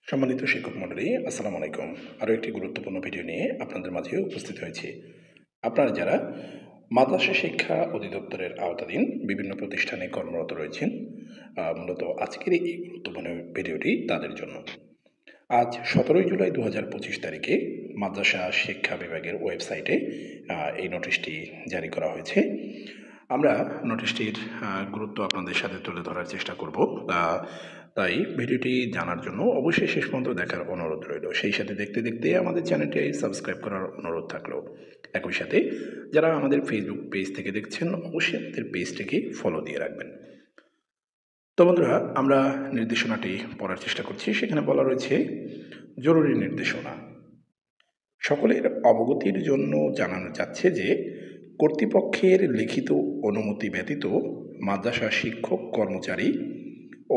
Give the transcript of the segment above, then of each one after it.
সম্মানিত শিক্ষক মণ্ডলী, আসসালামু আলাইকুম। আরও একটি গুরুত্বপূর্ণ ভিডিও নিয়ে আপনাদের মাঝে উপস্থিত হয়েছি। আপনারা যারা মাদ্রাসা শিক্ষা অধিদপ্তরের আওতাধীন বিভিন্ন প্রতিষ্ঠানে কর্মরত রয়েছেন, মূলত আজকের এই গুরুত্বপূর্ণ ভিডিওটি তাদের জন্য। আজ 17 জুলাই 2025 তারিখে মাদ্রাসা শিক্ষা বিভাগের ওয়েবসাইটে এই নোটিশটি জারি করা হয়েছে। আমরা নোটিশটির গুরুত্ব আপনাদের সাথে তুলে ধরার চেষ্টা করব। তাই ভিডিওটি জানার জন্য অবশ্যই শেষ পর্যন্ত দেখার অনুরোধ রইল। সেই সাথে দেখতে দেখতে আমাদের চ্যানেলটি সাবস্ক্রাইব করার অনুরোধ থাকলো। একই সাথে যারা আমাদের ফেসবুক পেজ থেকে দেখছেন, অবশ্যই আমাদের পেজটিকে ফলো দিয়ে রাখবেন। তো বন্ধুরা, আমরা নির্দেশনাটি পড়ার চেষ্টা করছি। সেখানে বলা রয়েছে, জরুরি নির্দেশনা। সকলের অবগতির জন্য জানানো যাচ্ছে যে কর্তৃপক্ষের লিখিত অনুমতি ব্যতীত মাদ্রাসা শিক্ষক কর্মচারী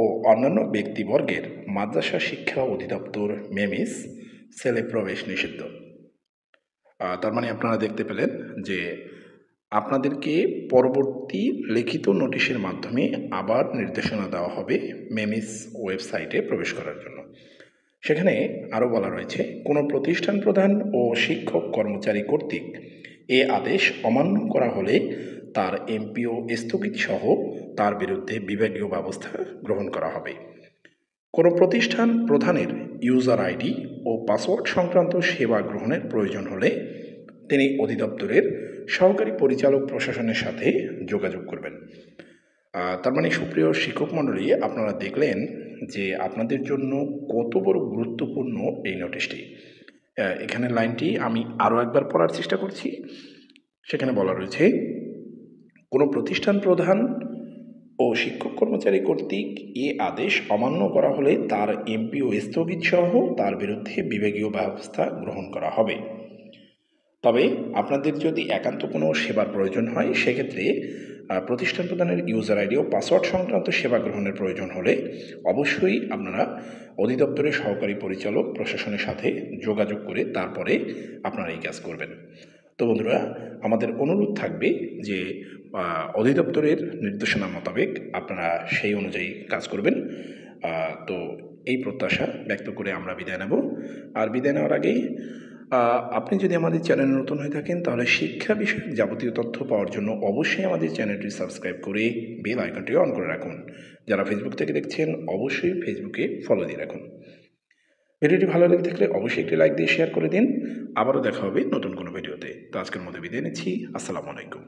ও অন্যান্য ব্যক্তিবর্গের মাদ্রাসা শিক্ষা অধিদপ্তর মেমিস সেলে প্রবেশ নিষিদ্ধ। তার মানে আপনারা দেখতে পেলেন যে আপনাদেরকে পরবর্তী লিখিত নোটিশের মাধ্যমে আবার নির্দেশনা দেওয়া হবে মেমিস ওয়েবসাইটে প্রবেশ করার জন্য। সেখানে আরও বলা রয়েছে, কোনো প্রতিষ্ঠান প্রধান ও শিক্ষক কর্মচারী কর্তৃক এ আদেশ অমান্য করা হলে তার এমপিও স্থগিত সহ তার বিরুদ্ধে বিভাগীয় ব্যবস্থা গ্রহণ করা হবে। কোনো প্রতিষ্ঠান প্রধানের ইউজার আইডি ও পাসওয়ার্ড সংক্রান্ত সেবা গ্রহণের প্রয়োজন হলে তিনি অধিদপ্তরের সহকারী পরিচালক প্রশাসনের সাথে যোগাযোগ করবেন। তার মানে সুপ্রিয় শিক্ষক মণ্ডলী, আপনারা দেখলেন যে আপনাদের জন্য কত বড় গুরুত্বপূর্ণ এই নোটিশটি। এখানে লাইনটি আমি আরও একবার পড়ার চেষ্টা করছি। সেখানে বলা রয়েছে, কোনো প্রতিষ্ঠান প্রধান ও শিক্ষক কর্মচারী কর্তৃক এ আদেশ অমান্য করা হলে তার এমপিও স্থগিত সহ তার বিরুদ্ধে বিভাগীয় ব্যবস্থা গ্রহণ করা হবে। তবে আপনাদের যদি একান্ত কোনো সেবার প্রয়োজন হয়, সেক্ষেত্রে প্রতিষ্ঠান প্রধানের ইউজার আইডি ও পাসওয়ার্ড সংক্রান্ত সেবা গ্রহণের প্রয়োজন হলে অবশ্যই আপনারা অধিদপ্তরের সহকারী পরিচালক প্রশাসনের সাথে যোগাযোগ করে তারপরে আপনারা এই কাজ করবেন। তো বন্ধুরা, আমাদের অনুরোধ থাকবে যে অধিদপ্তরের নির্দেশনা মোতাবেক আপনারা সেই অনুযায়ী কাজ করবেন। তো এই প্রত্যাশা ব্যক্ত করে আমরা বিদায় নেব। আর বিদায় নেওয়ার আগে আপনি যদি আমাদের চ্যানেলে নতুন হয়ে থাকেন, তাহলে শিক্ষা বিষয়ক যাবতীয় তথ্য পাওয়ার জন্য অবশ্যই আমাদের চ্যানেলটি সাবস্ক্রাইব করে বেল আইকনটি অন করে রাখুন। যারা ফেসবুক থেকে দেখছেন, অবশ্যই ফেসবুকে ফলো দিয়ে রাখুন। ভিডিওটি ভালো লেগে থাকলে অবশ্যই একটি লাইক দিয়ে শেয়ার করে দিন। আবারও দেখা হবে নতুন কোনো ভিডিওতে। তো আজকের মতো বিদায় নিচ্ছি। আসসালামু আলাইকুম।